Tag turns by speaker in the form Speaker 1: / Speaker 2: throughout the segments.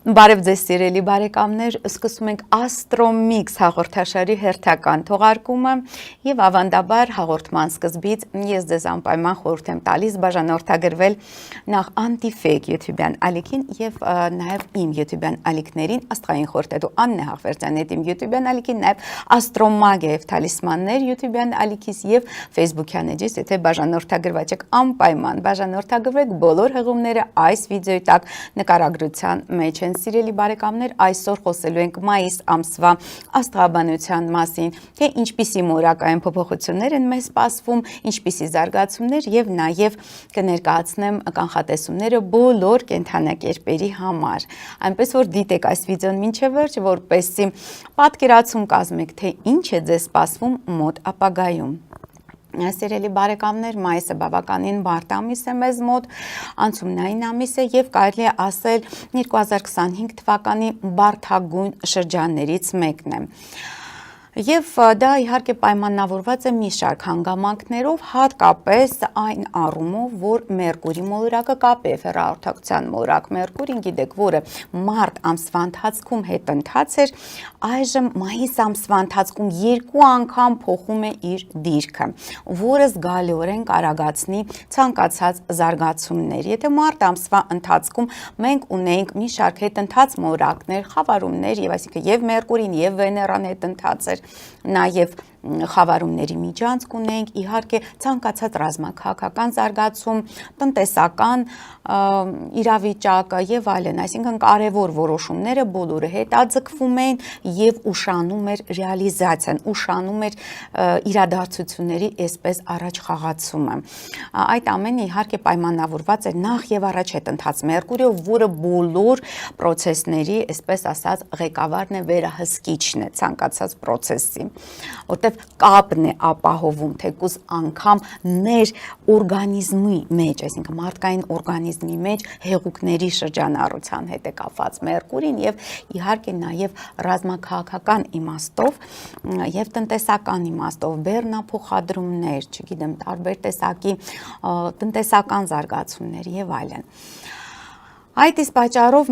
Speaker 1: Բարև ձեզ սիրելի բարեկամներ, սկսում ենք Astromix հաղորդաշարի հերթական թողարկումը եւ ավանդաբար հաղորդման սկզբից ես ձեզ անպայման խորհուրդ եմ տալիս բաժանորդագրվել նախ Antifake YouTube-յան ալիքին եւ նաեւ իմ YouTube-յան ալիքներին աստղային խորհրդետու Աննե Հաղվերդյանի իմ YouTube-յան ալիքին նաեւ Astromag եւ Talismanներ YouTube-յան ալիքից եւ Facebook-յան էջից եթե բաժանորդագրված եք անպայման բաժանորդագրվեք բոլոր հղումները այս վիդեոյի տակ նկարագրության մեջ են Սիրելի բարեկամներ, այսօր խոսելու ենք մայիս ամսվա աստղաբանության մասին, թե ինչպիսի մորակային փոփոխություններ են մեզ սպասվում, ինչպիսի զարգացումներ եւ նաեւ կներկայացնեմ կանխատեսումները բոլոր կենդանակերպերի համար։ Այնպես որ դիտեք այս վիդեոն մինչև վերջ, որպեսզի պատկերացում կազմեք, թե ինչ է ձեզ սպասվում մոտ ապագայում։ Սիրելի բարեկամներ, մայիսը բավականին բարդ ամիս է մեզ մոտ, անցումնային ամիս է եւ կարելի է ասել 2025 թվականի բարդագույն շրջաններից մեկն է։ Եվ դա իհարկե պայմանավորված է մի շարք հանգամանքներով, հատկապես այն առումով, որ Մերկուրի մոլորակը կապ է հեռահաղորդակցության մոլորակ Մերկուրին, գիտեք, որը մարտ ամսվա ընթացքում հետընթաց էր, այժմ մայիս ամսվա ընթացքում երկու անգամ փոխում է իր դիրքը, որը զգալիորեն կարագացնի ցանկացած զարգացումներ։ Եթե մարտ ամսվա ընթացքում մենք ունեինք մի շարք հետընթաց մոլորակներ, խավարումներ, եւ այսինքն եւ Մերկուրին եւ Վեներան հետընթաց էր, նաև խավարումների միջանցք ունենք, իհարկե ցանկացած ռազմաքաղաքական զարգացում, տնտեսական իրավիճակը եւ այլն, այսինքն կարևոր որոշումները բոլորը հետաձգվում են եւ ուշանում էր ռեալիզացիան, ուշանում էր իրադարձությունների այսպես առաջ խաղացումը։ Այդ ամենը իհարկե պայմանավորված էր նախ եւ առաջ հետընթաց Մերկուրիով, որը բոլոր process-ների, այսպես ասած, ղեկավարն է, վերահսկիչն է ցանկացած process-ի, որտեղ կապն է ապահովում, թեկուզ անգամ ներ օրգանիզմի մեջ, այսինքն մարդկային օրգանիզմի մեջ հեղուկների շրջանառության հետ է կապված Մերկուրին եւ իհարկե նաեւ ռազմաքաղաքական իմաստով եւ տնտեսական իմաստով բեռնափոխադրումներ, չգիտեմ, տարբեր տեսակի տնտեսական զարգացումներ եւ այլն։ Այդ իսկ պատճառով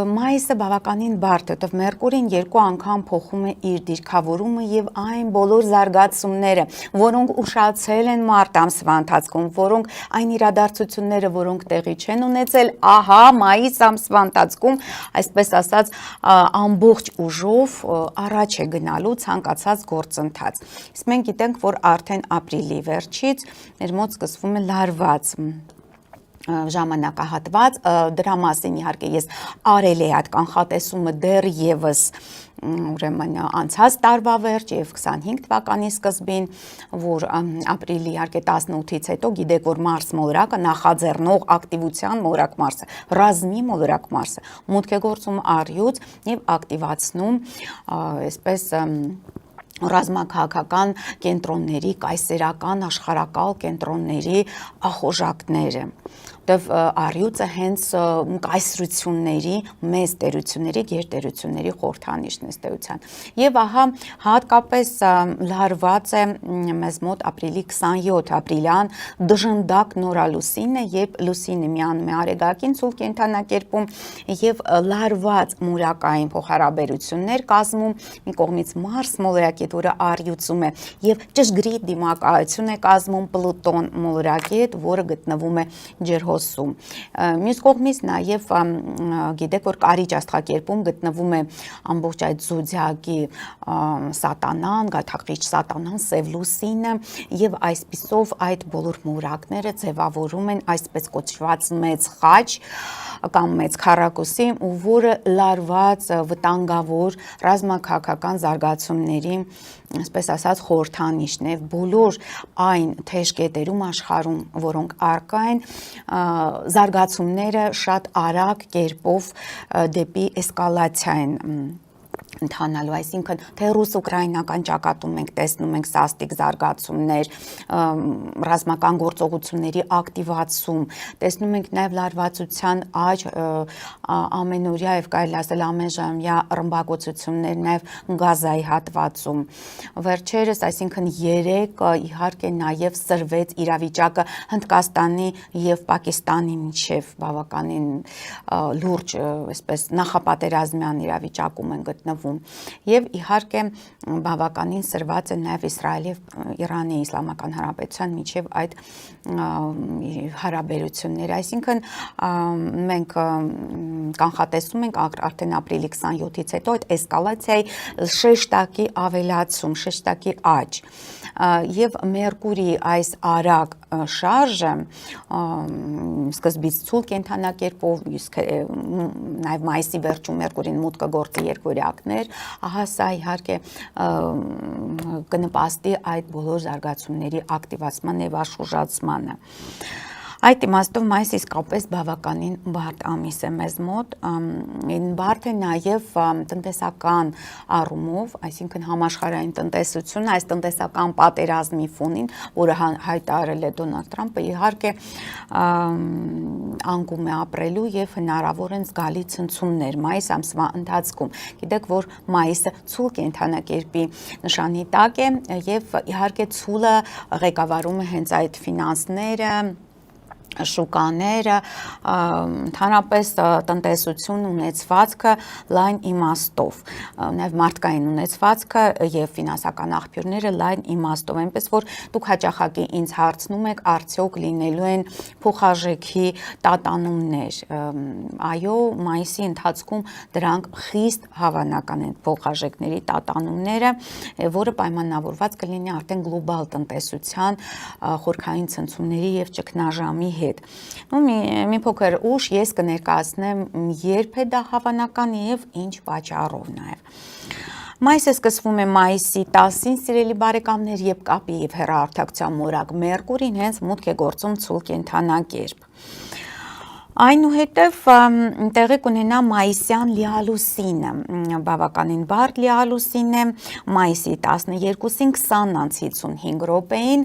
Speaker 1: մայիսը բավականին բարդ է, որտեղ Մերկուրին երկու անգամ փոխում է իր դիրքավորումը եւ այն բոլոր զարգացումները, որոնք ուշացել են մարտ ամսվա ընթացքում, որոնք այն իրադարձությունները, որոնք տեղի չեն ունեցել, ահա մայիս ամսվա ընթացքում, այսպես ասած, ամբողջ ուժով առաջ է գնալու ցանկացած գործընթաց։ Իսկ մենք գիտենք, որ արդեն ապրիլի վերջից մեր մոտ սկսվում է լարված ժամանակահատված, դրա մասին իհարկե ես արել էի այդ կանխատեսումը դեռևս ուրեմն անցած տարվա վերջ եւ 25 թվականի սկզբին, որ ապրիլի իհարկե 18-ից հետո գիտեք, որ Մարս մոլորակը նախաձեռնող ակտիվության մոլորակ Մարսը, ռազմի մոլորակ Մարսը, մուտք է գործում առյուծ եւ ակտիվացնում այսպես ռազմաքաղաքական կենտրոնների, կայսերական աշխարհակալ կենտրոնների ախորժակները, որտեվ առյուծը հենց կայսրությունների, մեծ տերությունների, գերտերությունների խորհրդանիշն է ստեյության։ Եվ ահա հատկապես լարված է մեզ մոտ ապրիլի 27 ապրիլյան դժնդակ նորալուսինը, երբ լուսինը միանում է արեգակին ցուլ կենդանակերպում եւ լարված մուրակային փոխհարաբերություններ կազմում մի կողմից Մարս մոլորակի, որը առյուծում է, եւ ճշգրիտ դիմակայություն է կազմում Պլուտոն մոլորակի հետ, որը գտնվում է ջրհոսում։ Մյուս կողմից նաեւ գիտեք, որ կարիճ աստղակերպում գտնվում է ամբողջ այդ զոդիակի սատանան, գաթաղիչ սատանան, սև լուսինը եւ այսպիսով այդ բոլոր մուրակները ձևավորում են այսպես կոչված մեծ խաչ կամ մեծ քառակուսի, որը լարված վտանգավոր ռազմաքաղաքական զարգացումների, այսպես ասած, խորհրդանիշն է բոլոր այն թեժ կետերում աշխարհում, որոնք առկա են, զարգացումները շատ արագ կերպով դեպի էսկալացիա են ընթանալու, այսինքն թե ռուս-ուկրաինական ճակատում մենք տեսնում ենք սաստիկ զարգացումներ, ռազմական գործողությունների ակտիվացում, տեսնում ենք նաև լարվածության աճ, ամենօրյա եւ կարելի ասել ամենժամյա ռմբակոծություններ նաև Գազայի հատվածում։ Վերջերս, այսինքն երեկ իհարկե նաև սրվեց իրավիճակը Հնդկաստանի եւ Պակիստանի միջև բավականին լուրջ, այսպես նախապատերազմյան իրավիճակում են գտնվում Եվ իհարկե բավականին սրված է նաև Իսրայելի եւ Իրանի Իսլամական Հանրապետության միջև այդ հարաբերությունները, այսինքն մենք կանխատեսում ենք արդեն ապրիլի 27-ից հետո այդ էսկալացիայի շեշտակի ավելացում, շեշտակի աճ եւ Մերկուրիի այս արագ շարժը սկզբից ցուլ կենթանակերպով իսկ նաև մայիսի վերջում Մերկուրին մուտք կգործի երկօրյակներ, ահա սա իհարկե կնպաստի այդ բոլոր զարգացումների ակտիվացման եւ աշխուժացմանը։ Այդ իմաստով մայիս իսկապես բավականին բարդ ամիս է մեզ մոտ, բարդ է նաև տնտեսական առումով, այսինքն համաշխարհային տնտեսությունը, այս տնտեսական պատերազմի ֆոնին, որը հայտարարել է Դոնալդ Թրամփը, իհարկե անկում է ապրելու եւ հնարավոր են զգալի ցնցումներ մայիս ամսվա ընթացքում։ Գիտեք, որ մայիսը ցուլ կենթանակերպի նշանի տակ է եւ իհարկե ցուլը ղեկավարում է հենց այդ ֆինանսները շուկաները, ընդհանրապես տնտեսություն ունեցվածքը լայն իմաստով, նաև մարդկային ունեցվածքը եւ ֆինանսական աղբյուրները լայն իմաստով, այնպես որ դուք հաճախակի ինձ հարցնում եք, արդյոք լինելու են փոխարժեքի տատանումներ, այո, մայիսի ընթացքում դրանք խիստ հավանական են փոխարժեքների տատանումները, որը պայմանավորված կլինի արդեն գլոբալ տնտեսության խորքային ցնցումների եւ ճգնաժամի մի փոքր ուշ ես կներկայացնեմ երբ է դա հավանական եւ ինչ պատճառով նաեւ Մայիսը սկսվում է մայիսի 10-ին, սիրելի բարեկամներ, երբ կապի եւ հեռահաղորդակցության մորակ Մերկուրին հենց մուտք է գործում ցուլ կենթանակերպ Այնուհետև տեղի կունենա մայիսյան լիալուսինը, բավականին բարդ լիալուսին է, մայիսի 12-ին 20:55 րոպեին,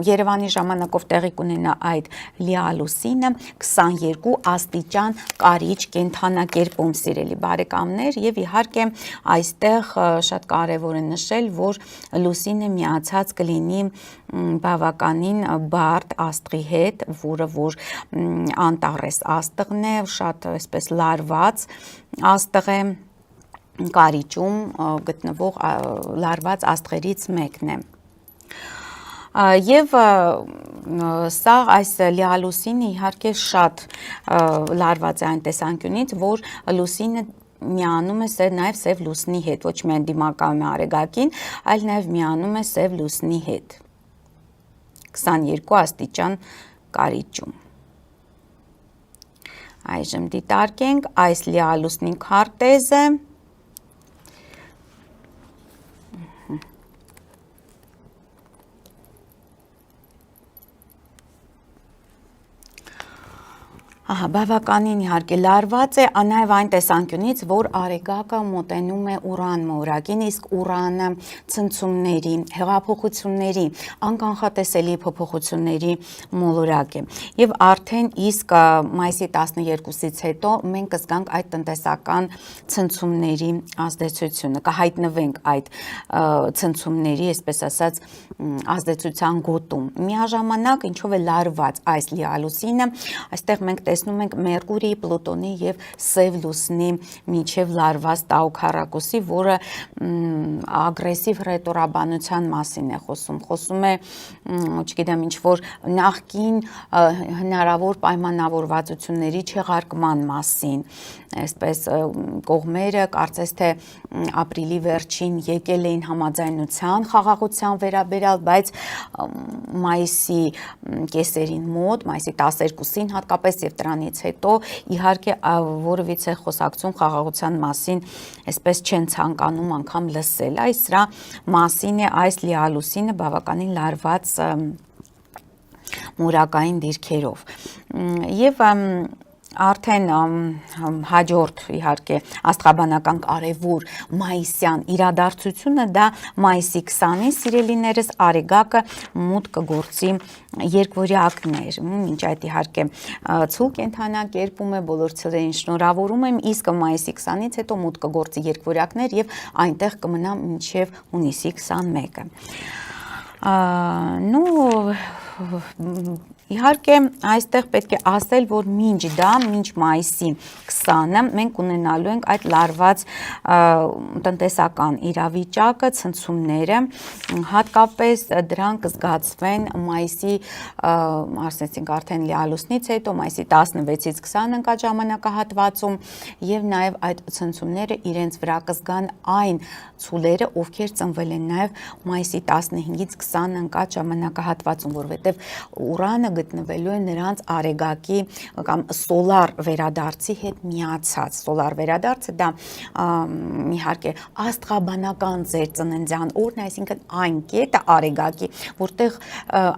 Speaker 1: Երևանի ժամանակով տեղի կունենա այդ լիալուսինը 22 աստիճան կարիճ կենթանակերպում, սիրելի բարեկամներ, եւ իհարկե այստեղ շատ կարեւոր է նշել, որ լուսինը միացած կլինի բավականին բարդ աստղի հետ, որը որ Անտարես աստղն է, շատ այսպես լարված աստղ է, կարիճում գտնվող լարված աստղերից մեկն է։ Եվ սա այս լիալուսինը իհարկե շատ լարված է այն տեսանկյունից, որ լուսինը միանում է նաև սև լուսնի հետ, ոչ միայն դիմակայում է արեգակին, այլ նաև միանում է սև լուսնի հետ։ 22 աստիճան կարիճում։ Այժմ դիտարկենք այս լիալուսնի քարտեզը։ Բավականին իհարկե լարված է, նաև այն տեսանկյունից, որ արեգակը մոտենում է Ուրան մորակին, իսկ Ուրանը ցնցումների, հեղափոխությունների, անկանխատեսելի փոփոխությունների մոլորակ է։ Եվ արդեն իսկ մայիսի 12-ից հետո մենք կզգանք այդ տնտեսական ցնցումների ազդեցությունը, կհայտնվենք այդ ցնցումների, այսպես ասած, ազդեցության գոտում։ Միաժամանակ ինչով է լարված այս լիալուսինը, այստեղ մենք տեսնում ենք Մերկուրիի, Պլուտոնի եւ Սև լուսնի միջև լարված տաուքառակուսի, որը ագրեսիվ ռետորաբանության մասին է խոսում է, չգիտեմ, ինչ որ նախկին հնարավոր պայմանավորվածությունների չեղարկման մասին, այսպես կողմերը կարծես թե ապրիլի վերջին եկել էին համաձայնության խաղաղության վերաբերյալ, բայց մայիսի կեսերին մոտ, մայիսի 12-ին հատկապես եւ դրանից հետո իհարկե որևիցե խոսակցություն խաղաղության մասին այսպես չեն ցանկանում անգամ լսել, այս սրա մասին է այս լիալուսինը բավականին լարված մուրակային դիրքերով եւ Արդեն հաջորդ իհարկե աստղաբանական կարևոր մայիսյան իրադարձությունը դա մայիսի 20-ին սիրելիներս Արեգակը մուտք կգործի երկվորյակներ, մինչ այդ իհարկե ցու կենթանակերպում է, բոլոր ցրերին շնորհավորում եմ, իսկ մայիսի 20-ից հետո մուտք կգործի երկվորյակներ եւ այնտեղ կմնա մինչեւ հունիսի 21-ը։ Իհարկե այստեղ պետք է ասել, որ մինչ մայիսի 20-ը մենք ունենալու ենք այդ լարված տնտեսական իրավիճակը, ցնցումները, հատկապես դրանք կզգացվեն մայիսի, ասեցինք արդեն լիալուսնից հետո, մայիսի 16-ից 20 ընկած ժամանակահատվածում եւ նաեւ այդ ցնցումները իրենց վրա կզգան այն ցուլերը, ովքեր ծնվել են նաեւ մայիսի 15-ից 20 ընկած ժամանակահատվածում, որովհետեւ Ուրանը գտնվելու է նրանց Արեգակի կամ սոլար վերադարձի հետ միացած։ Սոլար վերադարձը դա իհարկե աստղաբանական ձեր ծննդյան օրն է, այսինքն այն կետը Արեգակի, որտեղ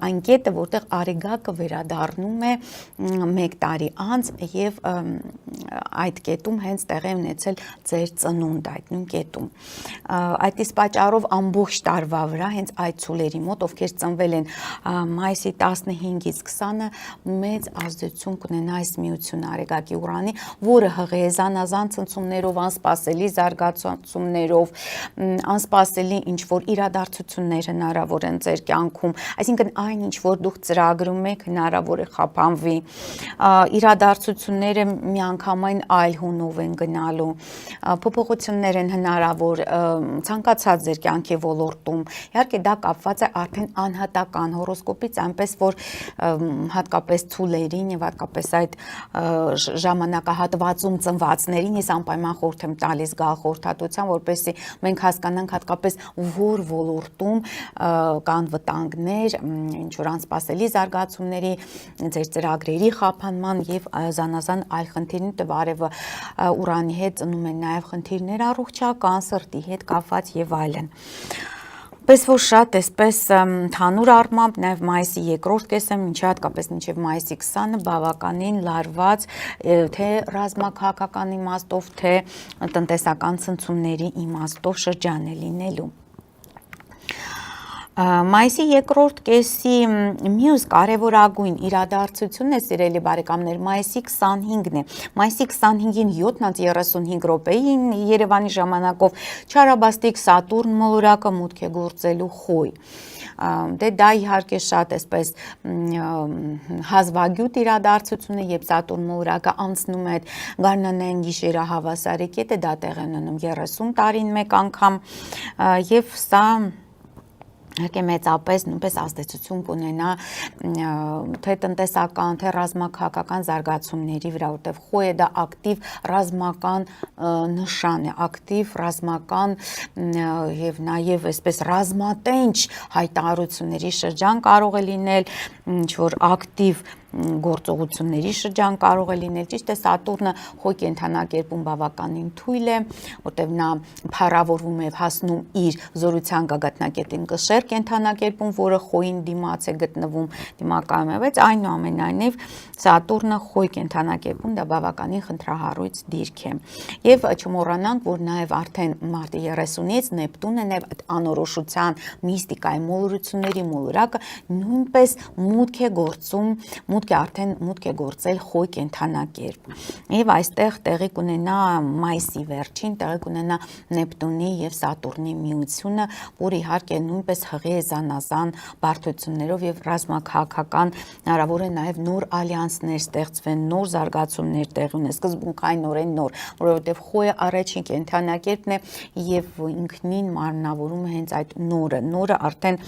Speaker 1: այն կետը, որտեղ Արեգակը վերադառնում է 1 տարի անց եւ այդ կետում հենց տեղի ունեցել ձեր ծնունդը այդ նույն կետում։ Այդ իսկ պատճառով ամբողջ տարվա վրա հենց այդ ցուլերի մոտ, ովքեր ծնվել են մայիսի 15-ից 20-ը մեծ ազդեցություն կունենա այս միությունը Արեգակի Ուրանի, որը հղեզանազան ցնցումներով, անսպասելի զարգացումներով, անսպասելի ինչ-որ իրադարձություններ հնարավոր են ձեր կյանքում, այսինքն այն ինչ-որ դուք ծրագրում եք հնարավոր է խափանվի, իրադարձությունները միանգամայն այլ հունով են գնալու, փոփոխություններ են հնարավոր ցանկացած ձեր կյանքի ոլորտում, իհարկե դա կապված է արդեն անհատական հորոսկոպից, այնպես որ հատկապես ցուլերին եւ հատկապես այդ ժամանակահատվածում ծնվածներին ես անպայման խորհուրդ եմ տալիս գալ խորհրդատվության, որպեսզի մենք հասկանանք հատկապես որ ոլորտում կան վտանգներ, ինչ որ անսպասելի զարգացումների, ձեր ծրագրերի խափանման եւ զանազան այլ խնդիրներ, տվարևը Ուրանի հետ ծնում են նաեւ խնդիրներ առողջական, սրտի հետ կապված եւ այլն։ Պես որ շատ այսպես ընդհանուր առմամբ նաև մայիսի երկրորդ կեսը մինչև հատկապես մինչև մայիսի 20-ը բավականին լարված թե ռազմաքաղաքական իմաստով, թե տնտեսական ցնցումների իմաստով շրջան է լինելու։ Մայիսի երկրորդ կեսի մյուս կարևորագույն իրադարձությունն է, սիրելի բարեկամներ, մայիսի 25-ն է։ Մայիսի 25-ին 7:35 րոպեին Երևանի ժամանակով Չարաբաստիկ Սատուրն մոլորակը մուտք է գործելու Խոյ։ Դե դա իհարկե շատ այսպես հազվագյուտ իրադարձություն է, երբ Սատուրն մոլորակը անցնում է այդ գարնանային գիշերահավասարի կետը, դա տեղի ունենում 30 տարին մեկ անգամ եւ սա Իհարկե մեծապես նույնպես ազդեցություն կունենա թե տնտեսական, թե ռազմաքաղաքական զարգացումների վրա, որտեղ Խոյը դա ակտիվ ռազմական նշան է, ակտիվ ռազմական եւ նաեւ այսպես ռազմատենչ հայտարարությունների շրջան կարող է լինել, ինչ որ ակտիվ գործողությունների շրջան կարող է լինել, ճիշտ է Սատուրնը Խոյ կենդանակերպում բավականին թույլ է, որտեղ նա փառավորվում է հասնում իր զորության գագաթնակետին կշեռ կենդանակերպում, որը Խոյին դիմաց է գտնվում, դիմակայում է, բայց այնուամենայնիվ Սատուրնը Խոյ կենդանակերպում դա բավականին խնդրահարույց դիրք է։ Եվ չմոռանանք, որ նաև արդեն մարտի 30-ից Նեպտունը նաև այդ անորոշության միստիկայի մոլորությունների մոլորակը նույնպես մուտք է գործում, մուտք է գործել Խոյ կենդանակերպ։ Եվ այստեղ տեղի կունենա մայիսի վերջին, տեղի կունենա Նեպտունի եւ Սատուրնի միությունը, որը իհարկե նույնպես հղի է զանազան բարդություններով եւ ռազմաքաղաքական հնարավոր է նաեւ նոր ալյանսներ ստեղծվեն, նոր զարգացումներ տեղի ունեն, սկզբունքայինորեն նոր, որովհետեւ Խոյը առաջին կենդանակերպն է եւ ինքնին մարմնավորում է հենց այդ նորը արդեն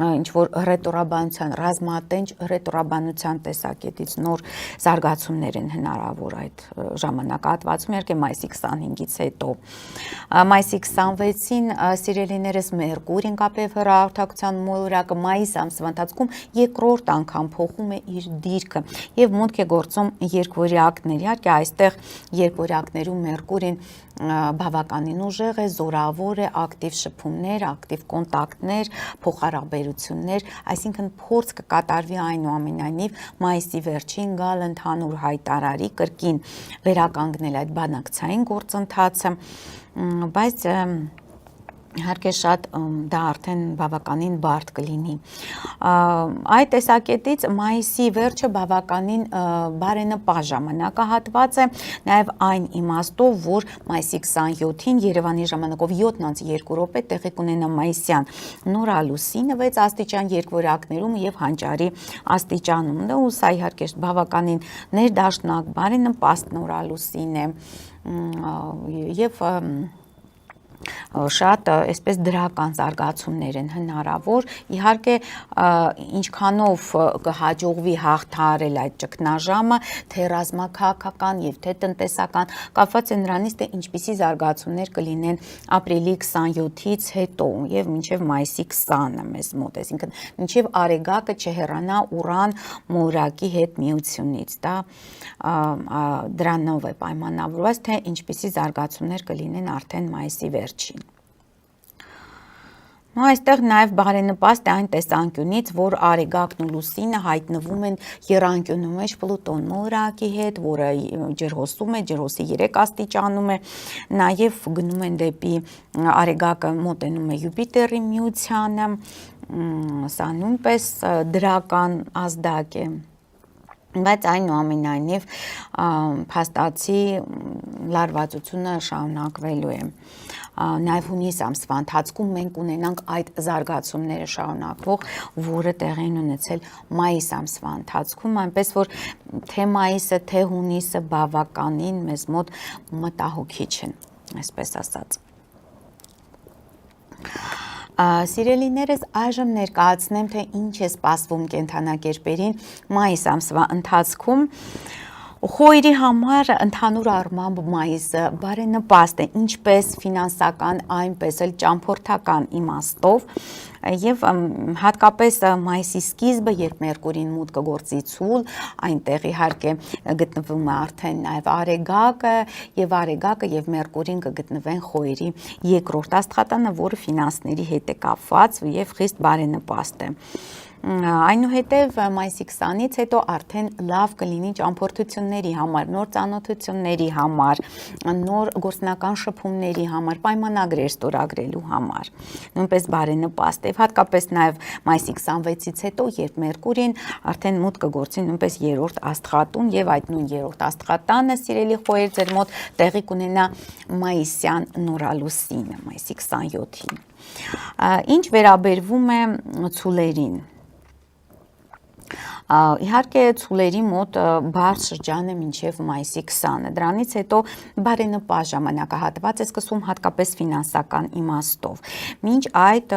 Speaker 1: ինչ որ հռետորաբանության, ռազմատենչ հռետորաբանության տեսակետից նոր զարգացումներ են հնարավոր այդ ժամանակահատվածում, իհարկե մայիսի 25-ից հետո։ Մայիսի 26-ին սիրելիներս Մերկուրին կապև հեռահաղորդակցության մոլորակը մայիս ամսվա ընթացքում երկրորդ անգամ փոխում է իր դիրքը եւ մուտք է գործում երկվորյակներ։ Իհարկե այստեղ երկվորյակներում Մերկուրին բավականին ուժեղ է, զորավոր է, ակտիվ շփումներ, ակտիվ կոնտակտներ, փոխհարաբերություններ, այսինքն փորձ կկատարվի այնուամենայնիվ մայիսի վերջին գալ ընդհանուր հայտարարի կրկին վերականգնել այդ բանակցային գործընթացը, բայց իհարկե շատ դա արդեն բավականին բարդ կլինի։ Այդ տեսակետից մայիսի վերջը բավականին բարենպաստ ժամանակահատված է, նաև այն իմաստով, որ մայիսի 27-ին Երևանի ժամանակով 7:02 տեղի կունենա մայիսյան նորալուսինը 6 աստիճան երկվորյակներում եւ հանճարի աստիճանում։ Ու սա իհարկե բավականին ներդաշնակ բարենպաստ նորալուսին է եւ շատ այսպես դրական զարգացումներ են հնարավոր, իհարկե ինչքանով կհաջողվի հաղթահարել այդ ճգնաժամը, թե ռազմաքաղաքական եւ թե տնտեսական, կապված է նրանից, թե ինչպիսի զարգացումներ կլինեն ապրիլի 27-ից հետո եւ մինչեւ մայիսի 20-ը մեզ մոտ, այսինքն մինչեւ Արեգակը չհեռանա Ուրան մորակի հետ միությունից, դա դրանով է պայմանավորված, թե ինչպիսի զարգացումներ կլինեն արդեն մայիսի վերջին։ Այստեղ նաև բարենպաստ է այն տեսանկյունից, որ Արեգակն ու Լուսինը հայտնվում են եռանկյունու մեջ Պլուտոն մոլորակի հետ, որը ջրհոսում է, ջրհոսի 3 աստիճանում է, նաև գնում են դեպի Արեգակը մոտենում է Յուպիտերի միությանը, սա նույնպես դրական ազդակ է։ Բայց այնուամենայնիվ փաստացի լարվածությունը շարունակվելու է։ Նաև հունիս ամսվա ընթացքում մենք ունենանք այդ զարգացումները շարունակվող, որը տեղի են ունեցել մայիս ամսվա ընթացքում, այնպես որ թե մայիսը, թե հունիսը բավականին մեզ մոտ մտահոգիչ են, այսպես ասած։ Սիրելիներս, այժմ ներկայացնեմ, թե ինչ է սպասվում կենդանակերպերին մայիս ամսվա ընթացքում։ Խոյրի համար ընդհանուր առմամբ մայիսը բարենպաստ է, ինչպես ֆինանսական, այնպես էլ ճամփորդական իմաստով, եւ հատկապես մայիսի սկիզբը, երբ Մերկուրին մուտք կգործի ցուլ, այնտեղ իհարկե գտնվում է արդեն նաև Արեգակը եւ Մերկուրին կգտնվեն Խոյրի երկրորդ աստղատանը, որը ֆինանսների հետ է կապված եւ խիստ բարենպաստ է։ Այնուհետև մայիսի 20-ից հետո արդեն լավ կլինի ճամփորդությունների համար, նոր ծանոթությունների համար, նոր գործնական շփումների համար, պայմանագրեր ստորագրելու համար։ Նույնպես բարենպաստ է, հատկապես նաև մայիսի 26-ից հետո, երբ Մերկուրին արդեն մուտք կգործի նույնպես երրորդ աստղատուն եւ այդ նույն երրորդ աստղատանը, սիրելի խոյեր, ձեր մոտ տեղի կունենա մայիսյան նորալուսինը, մայիսի 27-ին։ Ինչ վերաբերվում է ցուլերին, իհարկե ցուլերի մոտ բարձ շրջան է մինչև մայիսի 20-ը, դրանից հետո բարենպաստ ժամանակահատված է սկսում հատկապես ֆինանսական իմաստով։ Մինչ այդ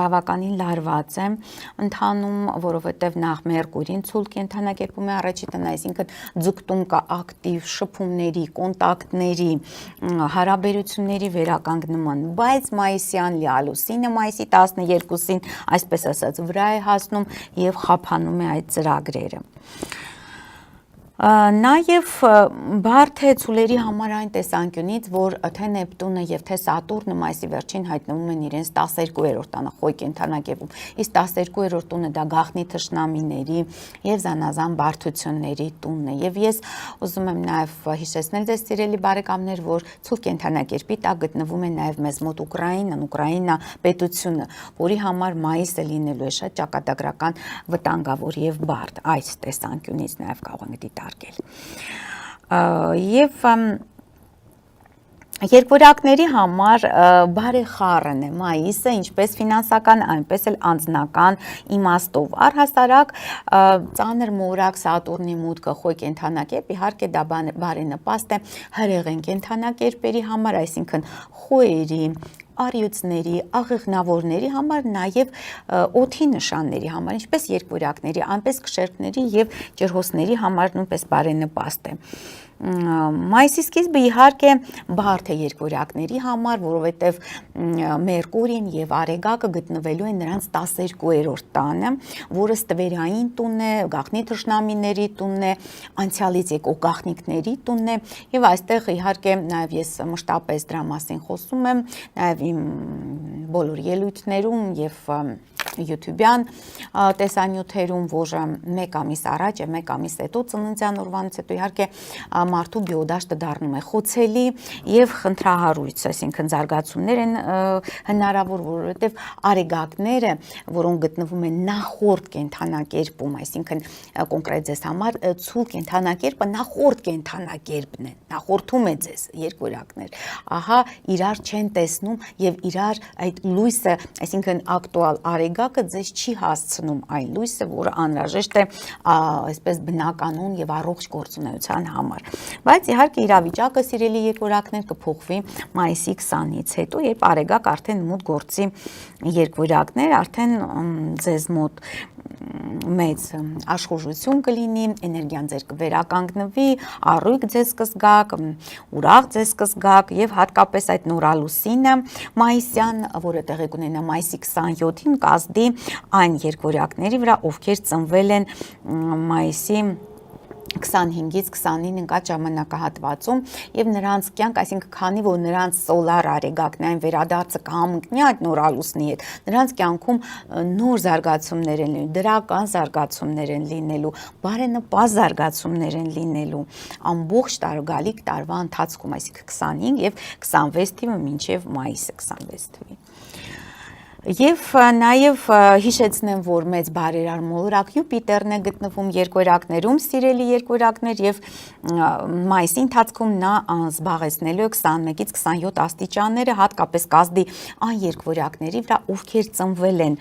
Speaker 1: բավականին լարված է ընթանում, որովհետև նախ Մերկուրին ցուլ կենդանակերպում է առաջի տնը, այսինքն ձգտում կա ակտիվ շփումների, կոնտակտների, հարաբերությունների վերականգնման, բայց մայիսյան լիալուսինը մայիսի 12-ին, այսպես ասած, վրա է հասնում եւ խափանում է այդ ծրագրերը։ Նաև բարդ է ցուլերի համար այն տեսանկյունից, որ թե Նեպտունը եւ թե Սատուրնը մայիսի վերջին հայտնվում են իրենց 12-րդ տանը, Խոյ կենդանակերպում, իսկ 12-րդ տունը դա գաղտնի թշնամիների եւ զանազան բարդությունների տունն է։ Եվ ես ուզում եմ նաև հիշեցնել ձեզ, սիրելի բարեկամներ, որ ցուլ կենդանակերպի տակ գտնվում է նաև մեզ մոտ Ուկրաինա պետությունը, որի համար մայիսը լինելու է շատ ճակատագրական վտանգավոր եւ բարդ, այս տեսանկյունից նաև կարող ենք դիտարկել։ Եվ երկվորյակների համար բարեխառն է մայիսը, ինչպես ֆինանսական, այնպես էլ անձնական իմաստով։ Առհասարակ ծանր մորակ Սատուրնի մուտքը Խոյ կենդանակերպ, իհարկե դա բարենպաստ է հրեղեն կենդանակերպերի համար, այսինքն Խոյերի առյուծների, աղեղնավորների համար, նաև օդի նշանների համար, ինչպես երկվորյակների, այնպես կշերտների եւ ջրհոսների համար նույնպես բարենպաստ է։ Մայիսի սկիզբը իհարկե բարդ է երկվորյակների համար, որովհետև Մերկուրին եւ Արեգակը գտնվելու են նրանց 12-րդ տանը, որը ստվերային տունն է, գաղտնի թշնամիների տունն է, անցյալից եկող գաղտնիքների տունն է, եւ այստեղ իհարկե նաեւ ես մշտապես դրա մասին խոսում եմ, նաեւ իմ բոլոր ելույթներում եւ YouTube-յան տեսանյութերում, որ 1 ամիս առաջ եւ 1 ամիս հետո ծննդյան օրվանից հետո իհարկե մարդու բիոդաշտը դառնում է խոցելի եւ խնդրահարույց, այսինքն զարգացումներ են հնարավոր, որովհետեւ արեգակները, որոնք գտնվում են նախորդ կենթանակերպում, այսինքն կոնկրետ ձեզ համար ցուլ կենթանակերպը նախորդ կենթանակերպն է, նախորդում է ձեզ երկվորյակներ, ահա իրար չեն տեսնում եւ իրար այդ լույսը, այսինքն ակտուալ արեգակը ձեզ չի հասցնում այն լույսը, որը անհրաժեշտ է այսպես բնականon եւ առողջ գործունեության համար։ Բայց իհարկե իրավիճակը սիրելի երկվորյակներ կփոխվի մայիսի 20-ից հետո, երբ արեգակ արդեն մոտ գործի երկվորյակներ, արդեն ձեզ մոտ մեծ աշխուժություն կլինի, էներգիան ձեր կվերականգնվի, առույգ ձեզ կզգաք, ուրախ ձեզ կզգաք եւ հատկապես այդ նորալուսինը մայիսյան, որը տեղի կունենա մայիսի 27-ին, կազդի այն երկվորյակների վրա, ովքեր ծնվել են մայիսի 25-ից 29 ընկած ժամանակահատվածում եւ նրանց կյանք, այսինքն քանի որ նրանց սոլար արեգակն այն վերադարձը կհամընկնի այդ նորալուսնի հետ, նրանց կյանքում նոր զարգացումներ են լինելու, դրական զարգացումներ են լինելու, բարենպաստ զարգացումներ են լինելու ամբողջ գալիք տարվա ընթացքում, այսինքն 25 եւ 26 թիվը մինչեւ մայիսը 26 թվի։ Եվ նաև հիշեցնեմ, որ մեծ բարերար մոլորակ Յուպիտերն է գտնվում երկվորյակներում, սիրելի երկվորյակներ, եւ մայիսի ընթացքում նա զբաղեցնելու է 21-ից 27 աստիճանները, հատկապես կազդի այն երկվորյակների վրա, ովքեր ծնվել են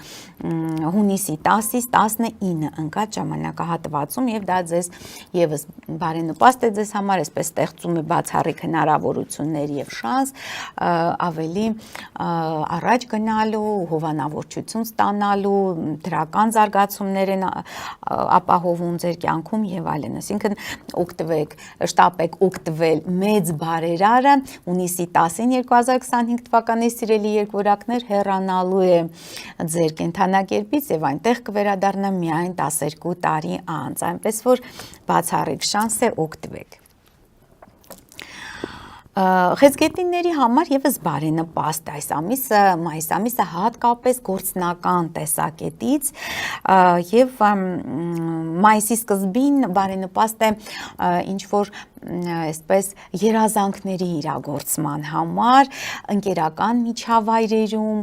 Speaker 1: հունիսի 10-ից 19 ընկած ժամանակահատվածում, եւ դա ձեզ եւս բարենպաստ է ձեզ համար, այսպես ստեղծում է բացառիկ հնարավորություններ եւ շանս ավելի առաջ գնալու, հովանավորչություն ստանալու, դրական զարգացումներ են ապահովում ձեր կյանքում եւ այլն, այսինքն օգտվեք, շտապեք օգտվել մեծ բարերարը հունիսի 10-ին 2025 թվականի սիրելի երկվորյակներ հեռանալու է ձեր կենթանակերպից եւ այնտեղ կվերադառնա միայն 12 տարի անց, այնպես որ բացառիկ շանս է, օգտվեք։ Խեցգետինների համար եւս բարենպաստ այս ամիսը, մայիս ամիսը հատկապես գործնական տեսակետից եւ մայիսի սկզբին բարենպաստ է ինչ որ այսպես երազանքների իրագործման համար, ընկերական միջավայրերում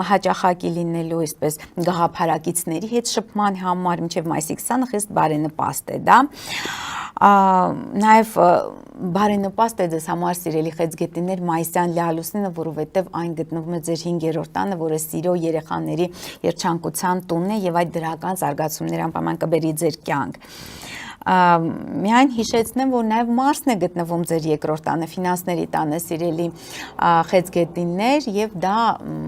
Speaker 1: հաճախակի լինելու այսպես գաղափարակիցների հետ շփման համար, մինչև մայիսի 20-ը խիստ բարենպաստ է դա։ Նաև բարենպաստ է ձեզ համար սիրելի խեցգետիներ մայիսյան լիալուսինը, որովհետև այն գտնվում է ձեր 5-րդ տանը, որը սիրո, երեխաների երջանկության տունն է եւ այդ դրական զարգացումներ անպայման կբերի ձեր կյանք։ Միայն հիշեցնեմ, որ նաև Մարսն է գտնվում ձեր երկրորդ տանը, ֆինանսների տանը, սիրելի խեցգետիններ, եւ դա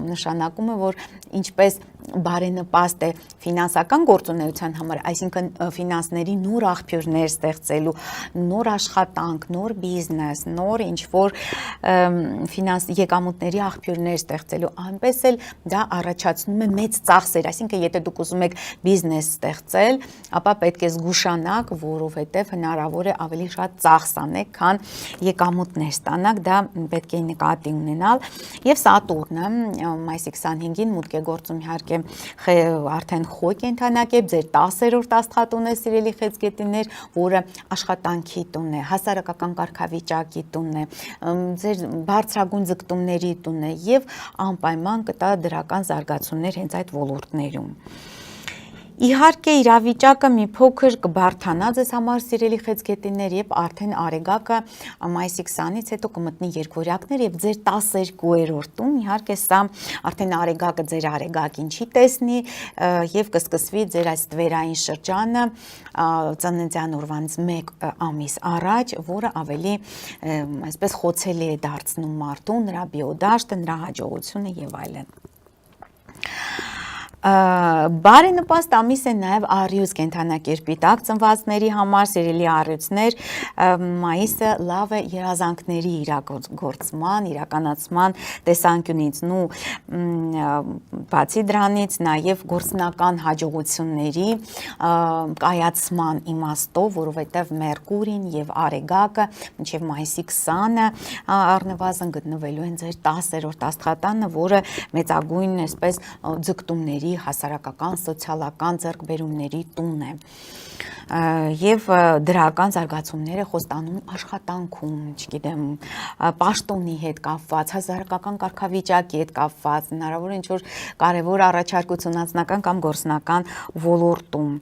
Speaker 1: նշանակում է, որ ինչպես բարենպաստ է ֆինանսական գործունեության համար, այսինքն ֆինանսների նոր աղբյուրներ ստեղծելու, նոր աշխատանք, նոր բիզնես, նոր ինչ-որ եկամուտների աղբյուրներ ստեղծելու, այնպես էլ դա առաջացնում է մեծ ծախսեր, այսինքն եթե դուք ուզում եք բիզնես ստեղծել, ապա պետք է զգուշանաք, որովհետև հնարավոր է ավելի շատ ծախս անեք, քան եկամուտներ ստանաք, դա պետք է նկատի ունենալ, եւ Սատուրնը մայիսի 25-ին մուտք է գործում իհարկե արդեն խոյ կենթանակերպ, ձեր 10-րդ աստղատուն է սիրելի խեցգետիններ, որը աշխատանքի տուն է, հասարակական կարգավիճակի տուն է, ձեր բարձրագույն ձգտումների տուն է եւ անպայման կտա դրական զարգացումներ հենց այդ ոլորտներում։ Իհարկե իրավիճակը մի փոքր կբարթանա ձեզ համար սիրելի խեցգետիներ եւ արդեն արեգակը մայիսի 20-ից հետո կմտնի երկվորյակներ եւ ձեր 12-րդ տուն, իհարկե սա արդեն արեգակը ձեր արեգակին չի տեսնի եւ կսկսվի ձեր այս տվերային շրջանը ծննդյան օրվանից 1 ամիս առաջ, որը ավելի այսպես խոցելի է դարձնում մարդուն, նրա բիոդաշտը, նրա հաջողությունը եւ այլն։ Բարենպաստ ամիս է նաև առյուծ կենդանակերպի տակ ծնվածների համար, սիրելի առյուծներ, մայիսը լավ է երազանքների իրագործման, իրականացման տեսանկյունից, բացի դրանից նաև գործնական հաջողությունների կայացման իմաստով, որովհետև Մերկուրին եւ Արեգակը մինչև մայիսի 20-ը առնվազն գտնվելու են ձեր 10-րդ աստղատանը, որը մեծագույն այսպես ձգտումների հասարակական, սոցիալական ձեռքբերումների տուն է եւ դրական զարգացումները խոստանում աշխատանքում, չգիտեմ, պաշտոնի հետ կապված, հասարակական կարգավիճակի հետ կապված, հնարավոր է ինչ-որ կարևոր առաջարկություն անձնական կամ գործնական ոլորտում։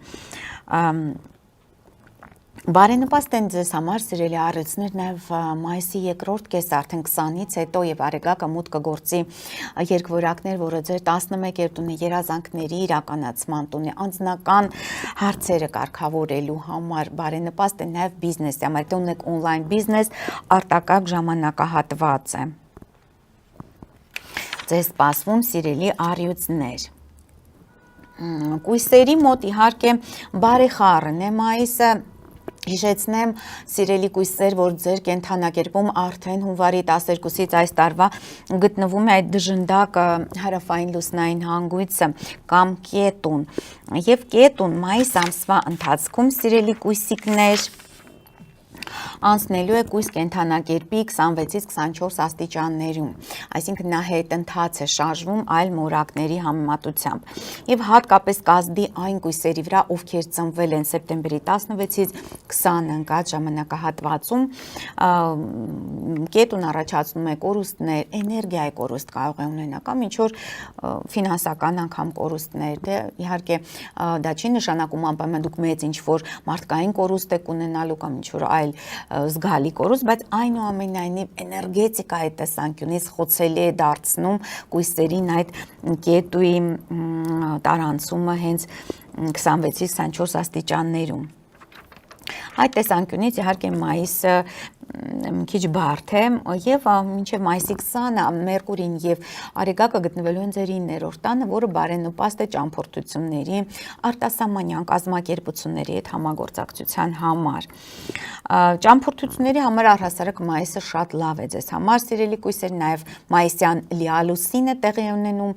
Speaker 1: Բարենպաստ են ձեզ համար սիրելի առյուծներ նաև մայիսի 2-րդ կեսը արդեն 20-ից հետո եւ արեգակը մուտք կգործի երկվորյակներ, որը ձեր 11-րդ տունը երազանքների իրականացման տուն է, անձնական հարցերը կարգավորելու համար, բարենպաստ է նաև բիզնեսի համար, եթե ունեք օնլայն բիզնես, արտակարգ ժամանակահատված է ձեզ սպասվում սիրելի առյուծներ։ Կույսերի մոտ իհարկե բարեխառն է մայիսը, հիշեցնեմ սիրելի կույսեր, որ ձեր կենդանակերպում արդեն հունվարի 12-ից այս տարվա գտնվում է այդ դժնդակ հարավային լուսնային հանգույցը կամ կետուն եւ կետուն մայիս ամսվա ընթացքում սիրելի կույսիկներ անցնելու է կույս կենդանակերպի 26-ից 24 աստիճաններում, այսինքն նա հետընթաց է շարժվում այլ մորակների համեմատությամբ եւ հատկապես կազդի այն կույսերի վրա, ովքեր ծնվել են սեպտեմբերի 16-ից 20 ընկած ժամանակահատվածում, կետուն առաջացնում է կորուստներ, էներգիայի կորուստ կարող է ունենալ կամ ինչ որ ֆինանսական անգամ կորուստներ, դե իհարկե դա չի նշանակում անպայման դուք մեծ ինչ որ մարդկային կորուստ եք ունենալու կամ ինչ որ այլ զգալի կորուստ, բայց այնուամենայնիվ էներգետիկայի տեսանկյունից խոցելի է դարձնում կույսերին այդ կետուի տարանցումը հենց 26-ից 24 աստիճաններում։ Այդ տեսանկյունից իհարկե մայիսը քիչ բարդ է եւ մինչեւ մայիսի 20-ը Մերկուրին եւ Արեգակը գտնվելու են ձեր 9-րդ տանը, որը բարենպաստ է ճամփորդությունների, արտասահմանյան կազմակերպությունների հետ համագործակցության համար։ Ճամփորդությունների համար առհասարակ մայիսը շատ լավ է ձեզ համար, սիրելի կույսեր, նաեւ մայիսյան լիալուսին է տեղի ունենում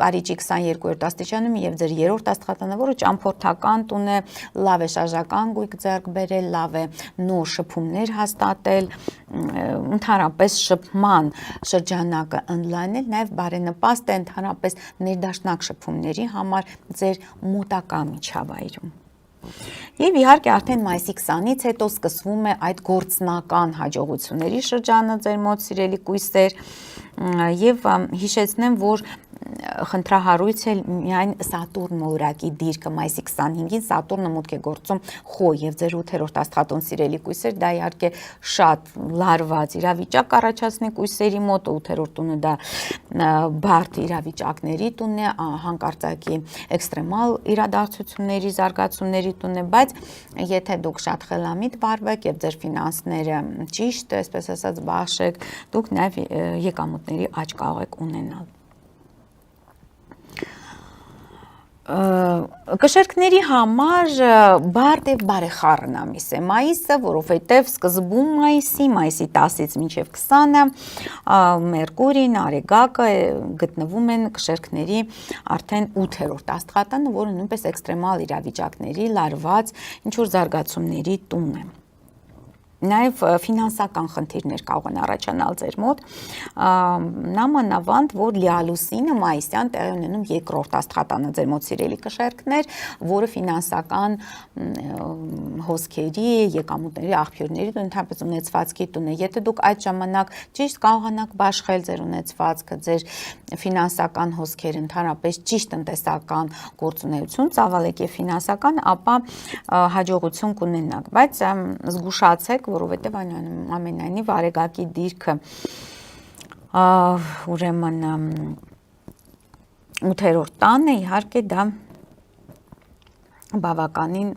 Speaker 1: Կարիճի 22-րդ աստիճանում եւ ձեր 3-րդ աստղատանը, որը ճամփորդական տուն է, լավ է շարժական գույք ձեռք բերել, լավ է նոր շփումներ հաստատել, ընդհանրապես շփման շրջանակը ընդլայնել, նաև բարենպաստ է ընդհանրապես ներդաշնակ շփումների համար ձեր մոտակա միջավայրում։ Եվ իհարկե արդեն մայիսի 20-ից հետո սկսվում է այդ գործնական հաջողությունների շրջանը ձեր մոտ սիրելի կույսեր եւ հիշեցնեմ, որ խնդրահարույց է միայն Սատուրն մորակի դիրքը մայիսի 25-ին Սատուրնը մուտք է գործում Խո եւ ձեր 8-րդ աստղատուն սիրելի կույսեր, դա իհարկե շատ լարված իրավիճակ առաջացնի կույսերի մոտ, 8-րդ տունը դա բարդ իրավիճակների տունն է, հանկարծակի էքստրեմալ իրադարձությունների զարգացումների տունն է, բայց եթե դուք շատ խելամիտ վարվեք եւ ձեր ֆինանսները ճիշտ, այսպես ասած, բաշխեք, դուք նաեւ եկամուտների աճ կարող եք ունենալ։ Կշերքների համար բարդ եւ բարեխառն ամիս է մայիսը, որովհետեւ սկզբում մայիսի 10-ից մինչեւ 20-ը Մերկուրին, Արեգակը գտնվում են կշերքների արդեն 8-րդ աստղատանը, որը նույնպես էքստրեմալ իրավիճակների լարված ինչ որ զարգացումների տուն է։ Նաև ֆինանսական խնդիրներ կարող են առաջանալ ձեր մոտ, նամանավանդ, որ լիալուսինը մայիսյան տեղի ունենում երկրորդ աստղատանը ձեր մոտ սիրելի կշերքներ, որը ֆինանսական հոսքերի, եկամուտների, աղբյուրների տուն, ընդհանրապես ունեցվածքի տուն է։ Եթե դուք այդ ժամանակ ճիշտ կարողանաք բաշխել ձեր ունեցվածքը, ձեր ֆինանսական հոսքերը, ընդհանրապես ճիշտ տնտեսական գործունեություն ծավալեք եւ ֆինանսական, ապա հաջողություն կունենաք, բայց զգուշացեք, որովհետև ամենայնիվ արեգակի դիրքը ուրեմն 8-րդ տան է, իհարկե դա բավականին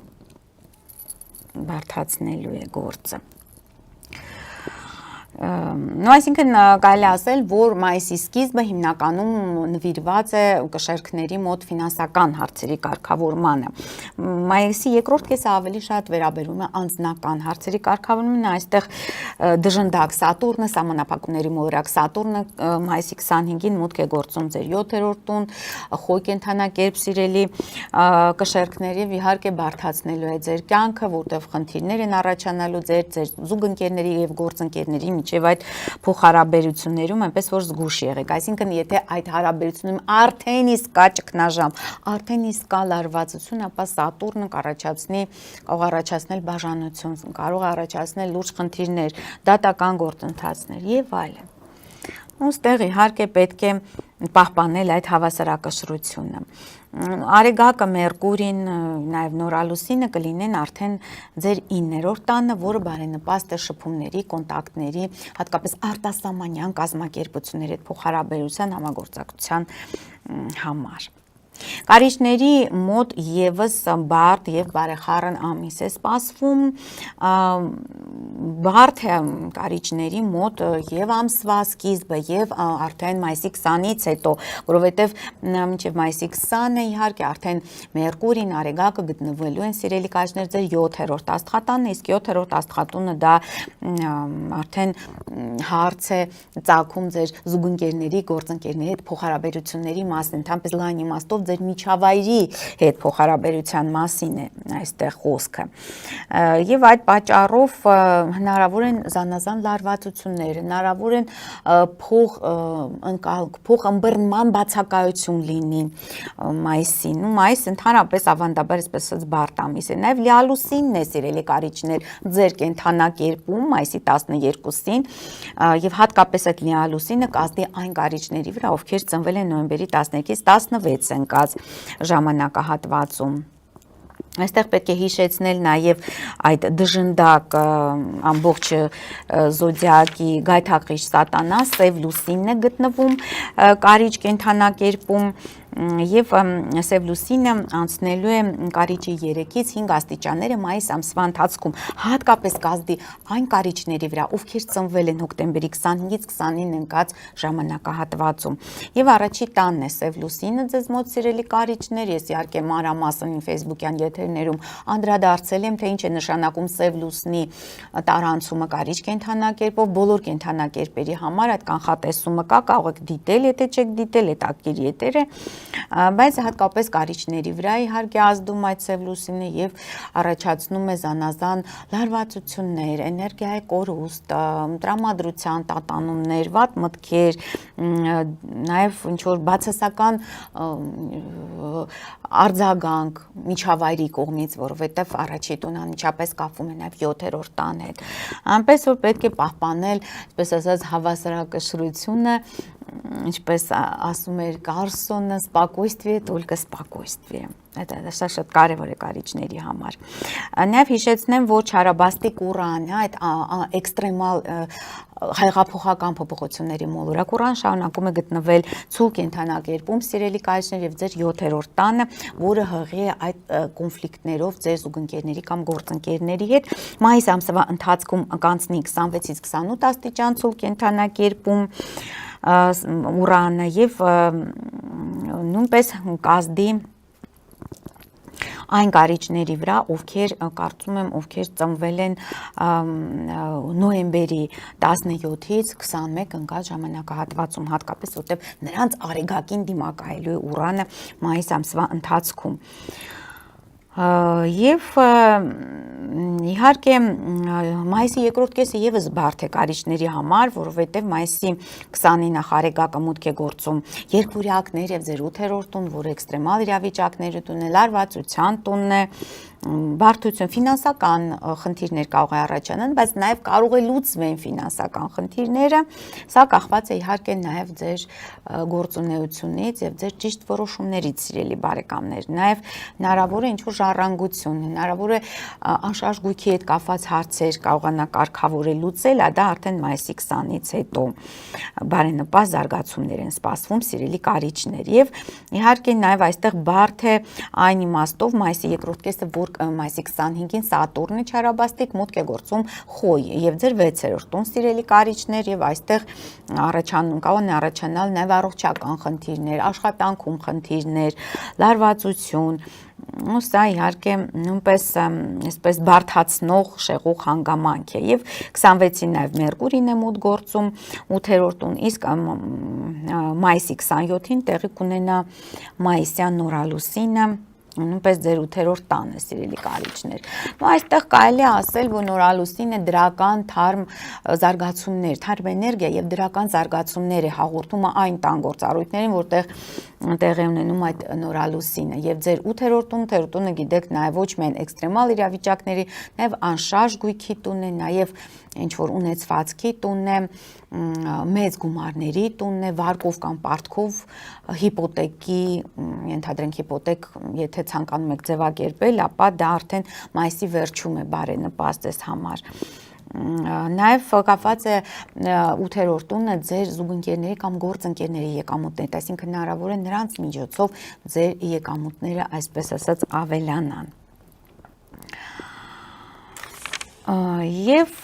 Speaker 1: բարդացնելու է գործը։ Այսինքն կարելի ասել, որ մայիսի սկիզբը հիմնականում նվիրված է կշերքների մոտ ֆինանսական հարցերի կարգավորմանը։ Մայիսի երկրորդ կեսը ավելի շատ վերաբերում է անձնական հարցերի կարգավորմանը, այստեղ դժնդակ Սատուրնը, սահմանափակումների մոլորակ Սատուրնը մայիսի 25-ին մուտք է գործում ձեր 7-րդ տուն, խոյ կենդանակերպ սիրելի կշերքների եւ իհարկե բարդացնելու է ձեր կյանքը, որտեղ խնդիրներ են առաջանալու ձեր զուգընկերների եւ գործընկերների միջև այդ փոխհարաբերություններում, այնպես որ զգուշ եղեք, այսինքն եթե այդ հարաբերությունում արդեն իսկ կա ճգնաժամ, արդեն իսկ կա լարվածություն, ապա Սատուրնը կարող առաջացնել բաժանություն, կարող առաջացնել լուրջ խնդիրներ, դատական գործընթացներ եւ այլն։ Ոստեղ իհարկե պետք է պահպանել այդ հավասարակշռությունը։ Արեգակը, Մերկուրին, նաև նորալուսինը կլինեն արդեն ձեր 9-րդ տանը, որը բարենպաստ է շփումների, կոնտակտների, հատկապես արտասահմանյան կազմակերպությունների հետ փոխհարաբերության համագործակցության համար։ Կարիճների մոտ եւս բարդ եւ բարեխառն ամիս է սպասվում, բարդ է կարիճների մոտ եւ ամսվա սկիզբը եւ արդեն մայիսի 20-ից հետո, որովհետեւ մինչեւ մայիսի 20-ը իհարկե արդեն Մերկուրին, Արեգակը գտնվելու են սիրելի կարիճներ ձեր 7-րդ աստղատանը, իսկ 7-րդ աստղատունը դա արդեն հարց է ծագում ձեր զուգընկերների, գործընկերների հետ փոխհարաբերությունների մասին, ընդհանրապես լայն իմաստով ձեր միջավայրի հետ փոխհարաբերության մասին է այստեղ խոսքը։ Եվ այդ պատճառով հնարավոր են զանազան լարվածություններ, հնարավոր են փոխըմբռնման բացակայություն լինի մայիսին։ Մայիս ընդհանրապես ավանդաբար այսպես ասած բարդ ամիս է։ Նաև լիալուսինն է սիրելի կարիճներ ձեր կենդանակերպում մայիսի 12-ին եւ հատկապես այդ լիալուսինը կազդի այն կարիճների վրա, ովքեր ծնվել են նոյեմբերի 12-ից 16 ընկած ժամանակահատվածում։ Այստեղ պետք է հիշեցնել նաև այդ դժնդակ ամբողջ զոդիակի գայթակղիչ Սատանա, Սև լուսինն է գտնվում կարիճ կենդանակերպում եւ Սև լուսինը անցնելու է կարիճի 3-ից 5 աստիճանները մայիս ամսվա ընթացքում, հատկապես կազդի այն կարիճների վրա, ովքեր ծնվել են հոկտեմբերի 25-ից 29 ընկած ժամանակահատվածում։ Եվ առաջի տանն է Սև լուսինը ձեզ մոտ սիրելի կարիճներ, ես իհարկե մանրամասն Facebook-յան եթերներում անդրադարձել եմ, թե ինչ է նշանակում Սև լուսնի տարանցումը կարիճ կենդանակերպով, բոլոր կենդանակերպերի համար այդ կանխատեսումը կա, կարող եք դիտել, եթե չեք դիտել, հետաքրքիր եթեր է, բայց հատկապես կարիճների վրա իհարկե ազդում այդ Սև լուսինը եւ առաջացնում է զանազան լարվածություններ, էներգիայի կորուստ, տրամադրության տատանումներ, վատ մտքեր, նաեւ ինչ որ բացասական արձագանք միջավայրի կողմից, որովհետեւ առաջի տունը անմիջապես կապվում է նաեւ 7-րդ տան հետ։ Այնպես որ պետք է պահպանել, այսպես ասած, հավասարակշռությունը, ինչպես ասում էր Կարսոնը, спокойствие, только спокойствие։ Դա շատ կարևոր է կարիճների համար։ Նաև հիշեցնեմ, որ չարաբաստիկ Ուրանը, այդ էքստրեմալ հեղափոխական փոփոխությունների մոլորակ Ուրան շարունակում է գտնվել ցուլ կենդանակերպում սիրելի կարիճներ եւ ձեր 7-րդ տանը, որը հղի է այդ կոնֆլիկտներով ձեր զուգընկերների կամ գործընկերների հետ։ Մայիս ամսվա ընթացքում կանցնի 26-ից 28 աստիճան ցուլ կենդանակերպում Ուրանը եւ նույնպես կազդի այն կարիճների վրա, ովքեր կարծում եմ, ովքեր ծնվել են նոյեմբերի 17-ից 21 ընկած ժամանակահատվածում, հատկապես որտեղ նրանց արեգակին դիմակայելու է Ուրանը մայիս ամսվա ընթացքում։ Եվ Իհարկե մայիսի երկրորդ կեսը եւս բարդ է կարիճների համար, որովհետեւ մայիսի 29-ը Արեգակը մուտք է գործում երկուրյակներ եւ ձեր 8-րդ տուն, որը էքստրեմալ իրավիճակների տունն է, լարվածության տունն է, բարդություն, ֆինանսական խնդիրներ կարող է առաջանան, բայց նաև կարող է լուծվեն ֆինանսական խնդիրները, սա կախված է իհարկե նաև ձեր գործունեությունից եւ ձեր ճիշտ որոշումներից, սիրելի բարեկամներ, նաև հնարավոր է ինչ-որ ժառանգություն, հնարավոր է անշարժ գույքի հետ կապված հարցեր կարողանա կարգավորել լուծել, դա արդեն մայիսի 20-ից հետո բարենպաստ զարգացումներ են սպասվում, սիրելի կարիճներ, եւ իհարկե նաև այստեղ բարդ է այն իմաստով մայիսի երկրորդ կեսը, որ մայիսի 25-ին Սատուրնը չարաբաստիկ մուտք է գործում Խոյ եւ ձեր 6-րդ տուն, սիրելի կարիճներ, եւ այստեղ կարող են առաջանալ նաեւ առողջական խնդիրներ, աշխատանքում խնդիրներ, լարվածություն, ու սա իհարկե նույնպես այսպես բարդացնող շեղող հանգամանք է եւ 26-ին նաեւ Մերկուրին է մուտք գործում 8-րդ տուն, իսկ մայիսի 27-ին տեղի կունենա մայիսյան նորալուսինը նույնպես ձեր 8-րդ տանը, սիրելի կարիճներ։ Այստեղ կարելի է ասել, որ նորալուսինը դրական թարմ զարգացումներ, թարմ էներգիա եւ դրական զարգացումներ է հաղորդում այն տան գործառույթներին, որտեղ տեղի ունենում այդ նորալուսինը եւ ձեր 8-րդ տունը գիտեք նաեւ ոչ միայն էքստրեմալ իրավիճակների, նաեւ անշարժ գույքի տունն է, նաեւ ինչ որ ունեցվածքի տունն է, մեծ գումարների տունն է, վարկով կամ պարտքով հիպոթեկի, ենթադրենք հիպոթեք, եթե ցանկանում եք ձևակերպել, ապա դա արդեն մայիսի վերջում է բարենպաստ ձեզ համար։ Նաև կապված է 8-րդ տունը ձեր զուգընկերների կամ գործընկերների եկամուտների, այսինքն հնարավոր է նրանց միջոցով ձեր եկամուտները, այսպես ասած, ավելանան։ Եվ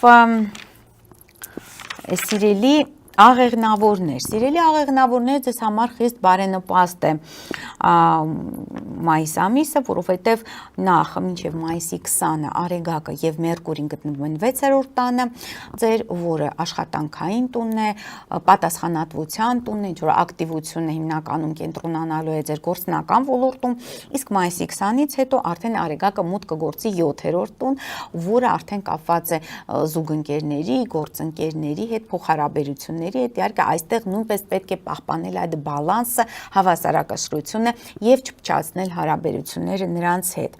Speaker 1: սիրելի աղեղնավորներ, ձեզ համար խիստ բարենպաստ է մայիս ամիսը, որովհետև նախ մինչև մայիսի 20-ը Արեգակը եւ Մերկուրին գտնվում են 6-րդ տանը, ձեր որը աշխատանքային տունն է, պատասխանատվության տունն է, ինչ որ ակտիվությունը հիմնականում կենտրոնանալու է ձեր գործնական ոլորտում, իսկ մայիսի 20-ից հետո արդեն Արեգակը մուտք կգործի 7-րդ տուն, որը արդեն կապված է զուգընկերների, գործընկերների հետ, փոխհարաբերությունների հետ, իհարկե այստեղ նույնպես պետք է պահպանել այդ բալանսը, հավասարակշռությունը եւ չփչացնել հարաբերությունները նրանց հետ։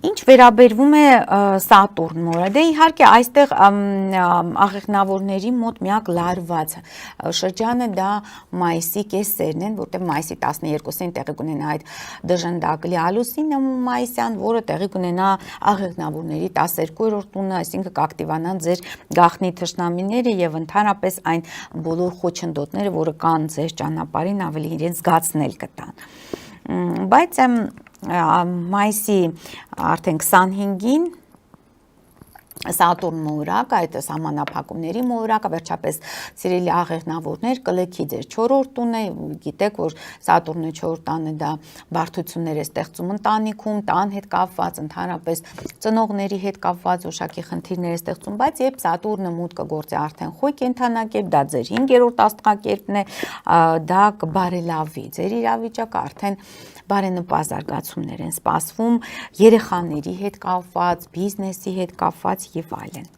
Speaker 1: Ինչ վերաբերվում է Սատուրն օրը, դե իհարկե այստեղ աղեղնավորների մոտ միակ լարված շրջանը դա մայիսի կեսերն են, որտեղ մայիսի 12-ին տեղի կունենա այդ դժնդակ լիալուսինը մայիսյան, որը տեղի կունենա աղեղնավորների 12-րդ տունը, այսինքն կակտիվանան ձեր գաղտնի թշնամիները եւ ընդհանրապես այն բոլոր խոչընդոտները, որը կան ձեր ճանապարհին, ավելի իրենց զգացնել կտան։ Բայց մայիսի արդեն 25-ին Սատուրն մորակ, այդ սահմանափակումների մորակը, վերջապես սիրելի աղեղնավորներ, կլեքի ձեր 4-րդ տունը, գիտեք, որ Սատուրնը 4-րդ տանը դա բարդություններ է ստեղծում ընտանիքում, տան հետ կապված, ընդհանրապես ծնողների հետ կապված ուշակի խնդիրներ է ստեղծում, բայց երբ Սատուրնը մուտք կգործի արդեն Խոյ կենդանակերպ, դա ձեր 5-րդ աստղակերպն է, դա կբարելավի ձեր իրավիճակը, արդեն բարենպաստ զարգացումներ են սպասվում երեխաների հետ կապված, բիզնեսի հետ կապված եւ այլն։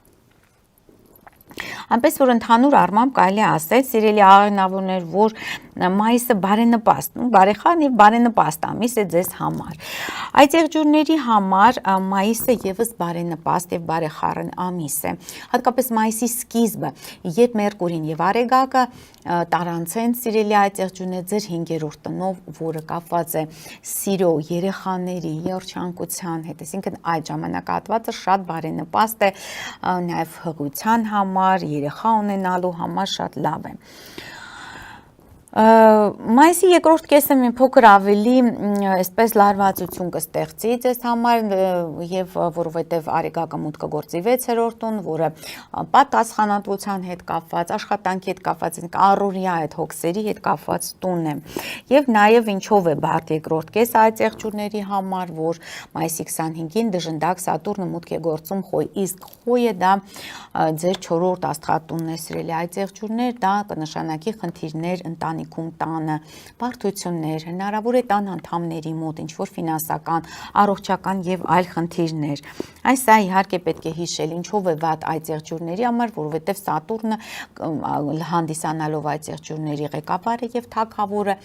Speaker 1: Այնպես որ ընդհանուր առմամբ կարելի է ասել, սիրելի աղեղնավորներ, որ մայիսը բարենպաստ, բարեխառն եւ բարենպաստ ամիս է ձեզ համար։ Այդ եղջյուրների համար մայիսը եւս բարենպաստ եւ բարեխառն ամիս է։ Հատկապես մայիսի սկիզբը, երբ Մերկուրին եւ Արեգակը տարանցեն, սիրելի այդ եղջյուրներ, ձեր 5-րդ տնով, որը կապված է սիրո, երեխաների, երջանկության հետ, այսինքն այդ ժամանակահատվածը շատ բարենպաստ է նաեւ հղիության համար, երեխա ունենալու համար շատ լավ է։ Մայիսի երկրորդ կեսը մի փոքր ավելի այսպես լարվածություն կստեղծի ձեզ համար եւ որովհետեւ Արեգակը մուտք կգործի 6-րդ տուն, որը պատասխանատվության հետ կապված, աշխատանքի հետ կապված, առօրյա այդ հոգսերի հետ կապված տունն է։ Եւ նաեւ ինչով է բարդ երկրորդ կեսը այդ եղջյուրների համար, որ մայիսի 25-ին դժնդակ Սատուրնը մուտք է գործում Խոյ, իսկ Խոյը դա ձեր 4-րդ աստղատունն է, սիրելի այդ եղջյուրներ, դա կնշանակի խնդիրներ ընտանիքում ընտանիքում տանը, բարդություններ, հնարավոր է տան անդամների մոտ ինչ-որ ֆինանսական, առողջական եւ այլ խնդիրներ։ Այս սա իհարկե պետք է հիշել, ինչով է վատ այդ եղջյուրների համար, որովհետեւ Սատուրնը հանդիսանալով այդ եղջյուրների ղեկավարը եւ թագավորը